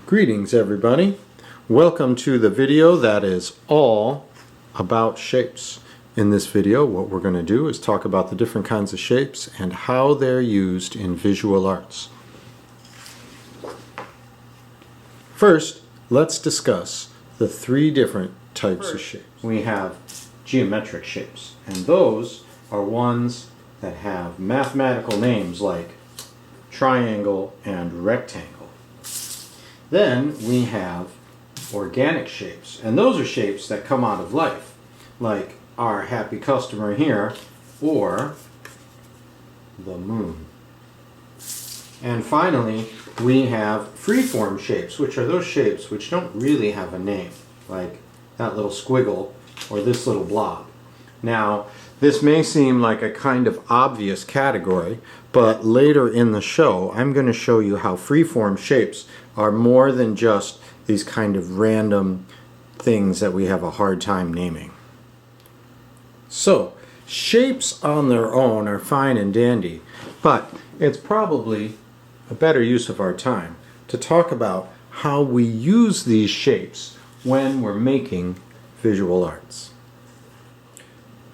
Greetings everybody. Welcome to the video that is all about shapes. In this video what we're going to do is talk about the different kinds of shapes and how they're used in visual arts. First, let's discuss the three different types of shapes. We have geometric shapes, and those are ones that have mathematical names like triangle and rectangle. Then we have organic shapes, and those are shapes that come out of life, like our happy customer here or the moon. And finally, we have freeform shapes, which are those shapes which don't really have a name, like that little squiggle or this little blob. Now, this may seem like a kind of obvious category, but later in the show, I'm going to show you how freeform shapes are more than just these kind of random things that we have a hard time naming. So, shapes on their own are fine and dandy, but it's probably a better use of our time to talk about how we use these shapes when we're making visual arts.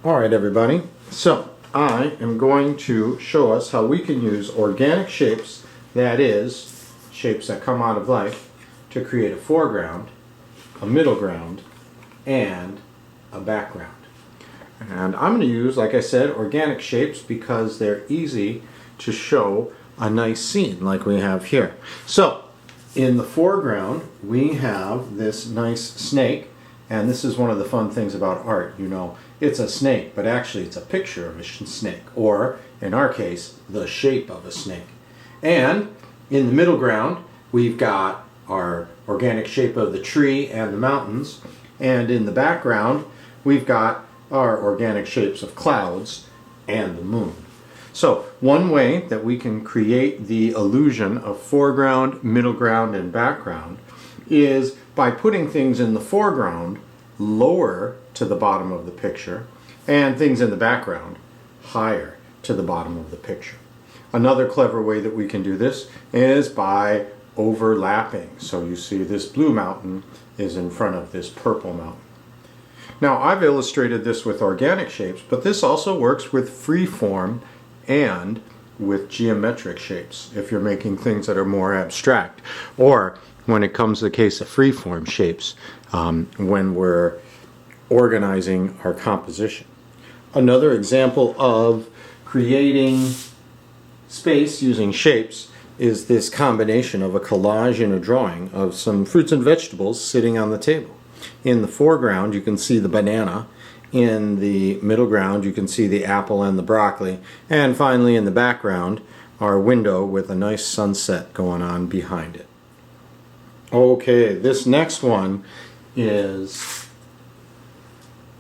Alright everybody, so I am going to show us how we can use organic shapes, that is, shapes that come out of life, to create a foreground, a middle ground, and a background. And I'm going to use, like I said, organic shapes because they're easy to show a nice scene like we have here. So, in the foreground, we have this nice snake, and this is one of the fun things about art, you know. It's a snake, but actually it's a picture of a snake, or, in our case, the shape of a snake. And in the middle ground, we've got our organic shape of the tree and the mountains, and in the background, we've got our organic shapes of clouds and the moon. So, one way that we can create the illusion of foreground, middle ground, and background is by putting things in the foreground lower to the bottom of the picture and things in the background higher to the bottom of the picture. Another clever way that we can do this is by overlapping. So you see this blue mountain is in front of this purple mountain. Now I've illustrated this with organic shapes, but this also works with freeform and with geometric shapes if you're making things that are more abstract, or when it comes to the case of freeform shapes, when we're organizing our composition. Another example of creating space using shapes is this combination of a collage and a drawing of some fruits and vegetables sitting on the table. In the foreground you can see the banana, in the middle ground you can see the apple and the broccoli, and finally in the background our window with a nice sunset going on behind it. Okay, this next one is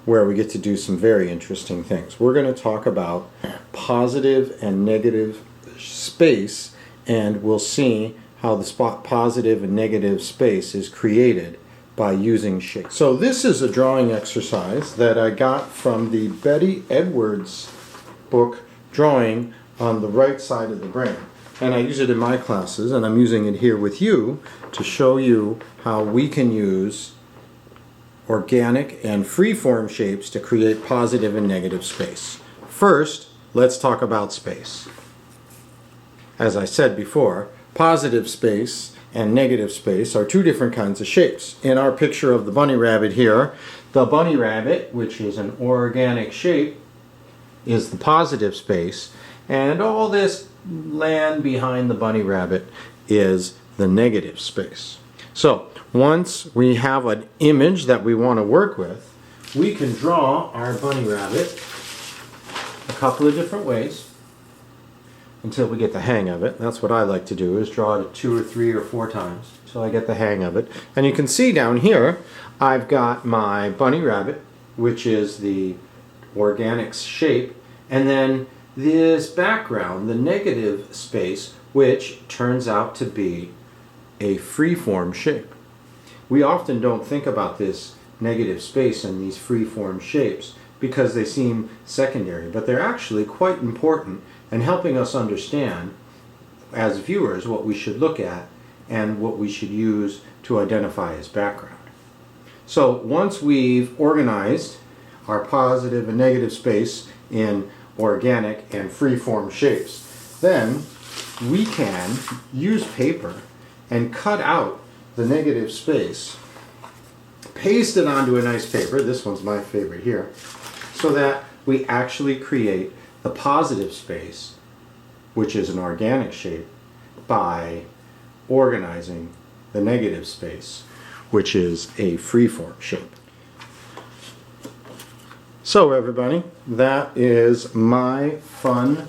where we get to do some very interesting things. We're going to talk about positive and negative space, and we'll see how the positive and negative space is created by using shapes. So this is a drawing exercise that I got from the Betty Edwards book, Drawing on the Right Side of the Brain. And I use it in my classes, and I'm using it here with you to show you how we can use organic and freeform shapes to create positive and negative space. First, let's talk about space. As I said before, positive space and negative space are two different kinds of shapes. In our picture of the bunny rabbit here, the bunny rabbit, which is an organic shape, is the positive space, and all this land behind the bunny rabbit is the negative space. So once we have an image that we want to work with, we can draw our bunny rabbit a couple of different ways until we get the hang of it. That's what I like to do, is draw it 2 or 3 or 4 times until I get the hang of it. And you can see down here I've got my bunny rabbit, which is the organic shape, and then this background, the negative space, which turns out to be a freeform shape. We often don't think about this negative space and these freeform shapes because they seem secondary, but they're actually quite important in helping us understand, as viewers, what we should look at and what we should use to identify as background. So once we've organized our positive and negative space in organic and free-form shapes, then we can use paper and cut out the negative space, paste it onto a nice paper, this one's my favorite here, so that we actually create the positive space, which is an organic shape, by organizing the negative space, which is a free-form shape. So everybody, that is my fun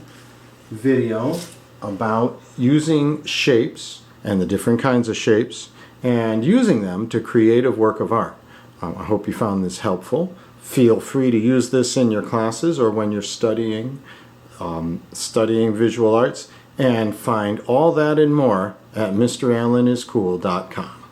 video about using shapes and the different kinds of shapes and using them to create a work of art. I hope you found this helpful. Feel free to use this in your classes or when you're studying visual arts, and find all that and more at MrAllenIsCool.com.